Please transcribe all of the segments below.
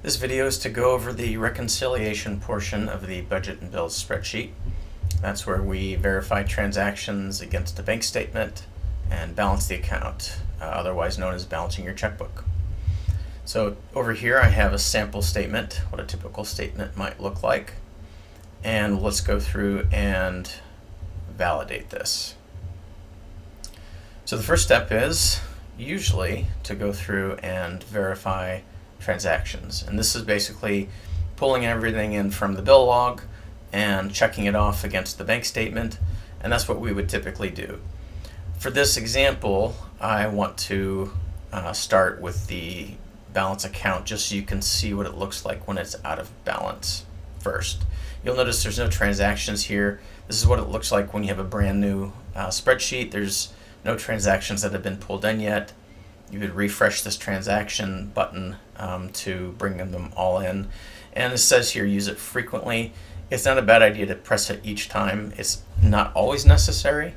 This video is to go over the reconciliation portion of the budget and bills spreadsheet. That's where we verify transactions against a bank statement and balance the account, otherwise known as balancing your checkbook. So over here I have a sample statement, what a typical statement might look like, and let's go through and validate this. So the first step is usually to go through and verify transactions, and this is basically pulling everything in from the bill log and checking it off against the bank statement, and that's what we would typically do. For this example, I want to start with the balance account just so you can see what it looks like when it's out of balance first. You'll notice there's no transactions here. This is what it looks like when you have a brand new spreadsheet. There's no transactions that have been pulled in yet. You could refresh this transaction button to bring them all in. And it says here, use it frequently. It's not a bad idea to press it each time. It's not always necessary,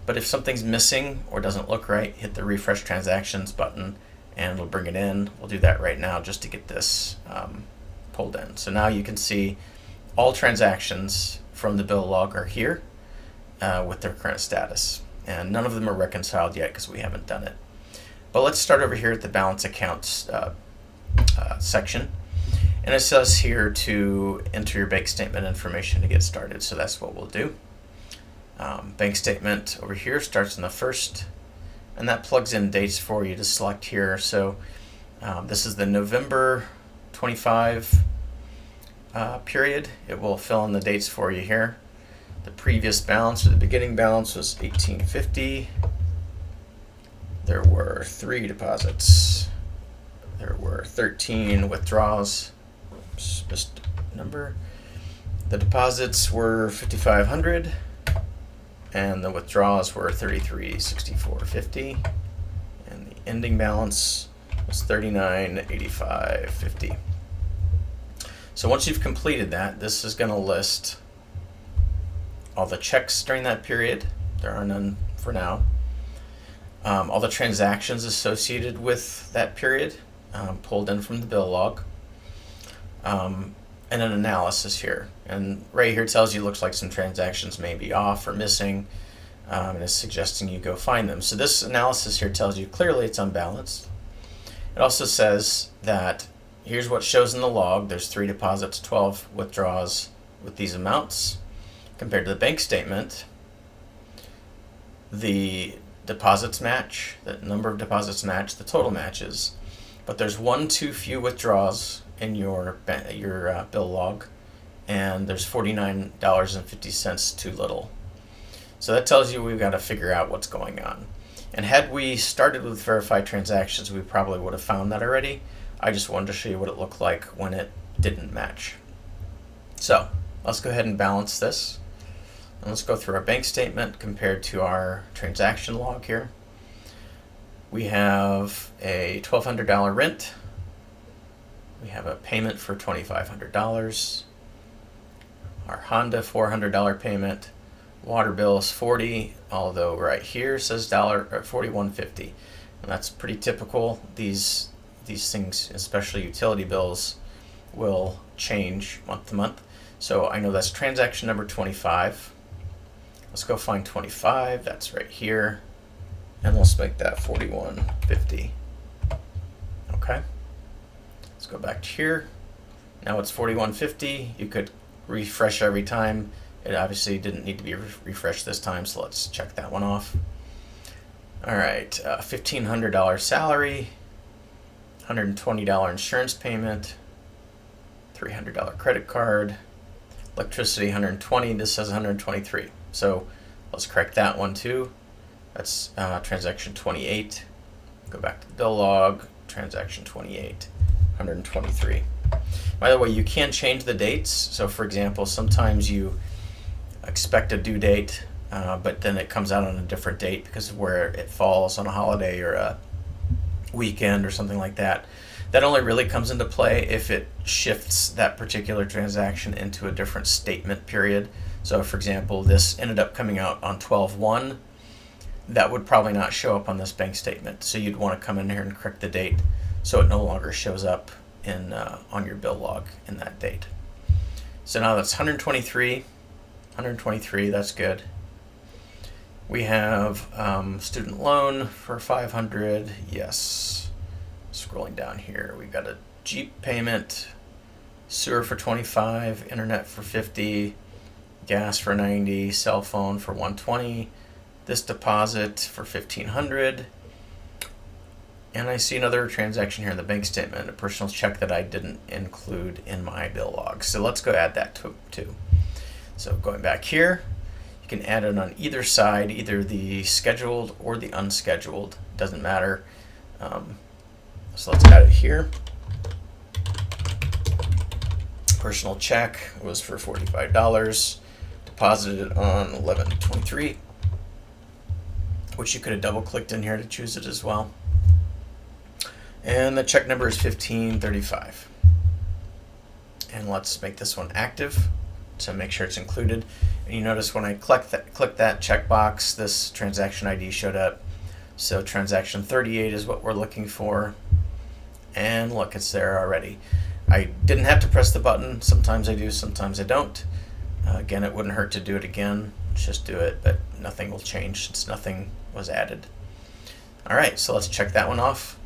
but if something's missing or doesn't look right, hit the refresh transactions button and it'll bring it in. We'll do that right now just to get this pulled in. So now you can see all transactions from the bill log are here with their current status. And none of them are reconciled yet because we haven't done it. But let's start over here at the balance accounts section. And it says here to enter your bank statement information to get started. So that's what we'll do. Bank statement over here starts on the 1st, and that plugs in dates for you to select here. So this is the November 25 period. It will fill in the dates for you here. The previous balance, or the beginning balance, was $18.50. There were 3 deposits. There were 13 withdrawals. Oops, missed a number. The deposits were $5,500, and the withdrawals were $33.64.50, and the ending balance was $39.85.50. So once you've completed that, this is going to list all the checks during that period. There are none for now. All the transactions associated with that period, pulled in from the bill log, and an analysis here. And right here it tells you it looks like some transactions may be off or missing, and it's suggesting you go find them. So this analysis here tells you clearly it's unbalanced. It also says that here's what shows in the log. There's 3 deposits, 12 withdrawals with these amounts. Compared to the bank statement, the deposits match, the number of deposits match, the total matches, but there's 1 too few withdrawals in your bill log, and there's $49.50 too little. So that tells you we've got to figure out what's going on. And had we started with verified transactions, we probably would have found that already. I just wanted to show you what it looked like when it didn't match. So let's go ahead and balance this. And let's go through our bank statement compared to our transaction log here. We have a $1,200 rent. We have a payment for $2,500. Our Honda $400 payment. Water bill is $40, although right here says $41.50, and that's pretty typical. These things, especially utility bills, will change month to month. So I know that's transaction number 25. Let's go find 25. That's right here, and let's make that $41.50. Okay. Let's go back to here. Now it's $41.50. You could refresh every time. It obviously didn't need to be refreshed this time, so let's check that one off. All right, $1,500 salary, $120 insurance payment, $300 credit card, electricity $120. This says $123. So let's correct that one too. That's transaction 28. Go back to the bill log, transaction 28, $123. By the way, you can change the dates. So for example, sometimes you expect a due date, but then it comes out on a different date because of where it falls on a holiday or a weekend or something like that. That only really comes into play if it shifts that particular transaction into a different statement period. So for example, this ended up coming out on 12/1. That would probably not show up on this bank statement. So you'd want to come in here and correct the date so it no longer shows up in on your bill log in that date. So now that's 123, that's good. We have student loan for 500, yes. Scrolling down here, we got a Jeep payment, sewer for 25, internet for 50, gas for 90, cell phone for 120, this deposit for 1500, and I see another transaction here in the bank statement, a personal check that I didn't include in my bill log. So let's go add that too. So going back here, you can add it on either side, either the scheduled or the unscheduled, doesn't matter. So let's add it here. Personal check was for $45, deposited on 11/23, which you could have double clicked in here to choose it as well. And the check number is 1535. And let's make this one active to make sure it's included. And you notice when I click that checkbox, this transaction ID showed up. So transaction 38 is what we're looking for. And look, it's there already. I didn't have to press the button. Sometimes I do, sometimes I don't. Again, it wouldn't hurt to do it again. Just do it, but nothing will change since nothing was added. All right, so let's check that one off.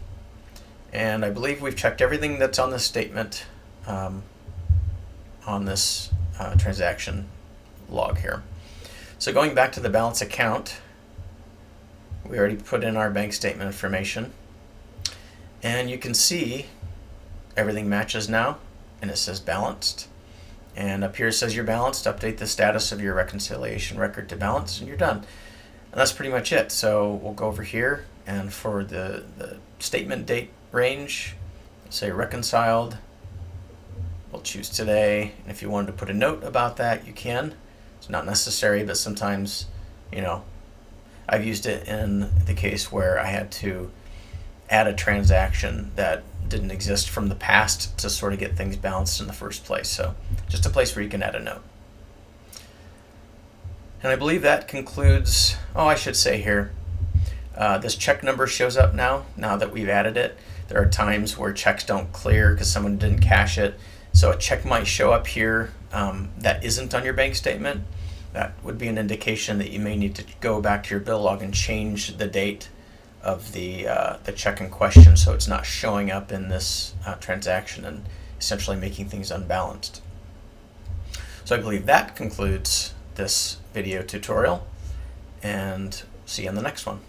And I believe we've checked everything that's on this statement on this transaction log here. So going back to the balance account, we already put in our bank statement information. And you can see everything matches now, and it says balanced. And up here it says you're balanced. Update the status of your reconciliation record to balance, and you're done. And that's pretty much it. So we'll go over here, and for the statement date range, say reconciled. We'll choose today, and if you wanted to put a note about that, you can. It's not necessary, but sometimes, you know, I've used it in the case where I had to add a transaction that didn't exist from the past to sort of get things balanced in the first place. So just a place where you can add a note. And I believe that concludes, I should say here, this check number shows up now that we've added it. There are times where checks don't clear because someone didn't cash it. So a check might show up here that isn't on your bank statement. That would be an indication that you may need to go back to your bill log and change the date of the check in question so it's not showing up in this transaction and essentially making things unbalanced. So I believe that concludes this video tutorial, and see you on the next one.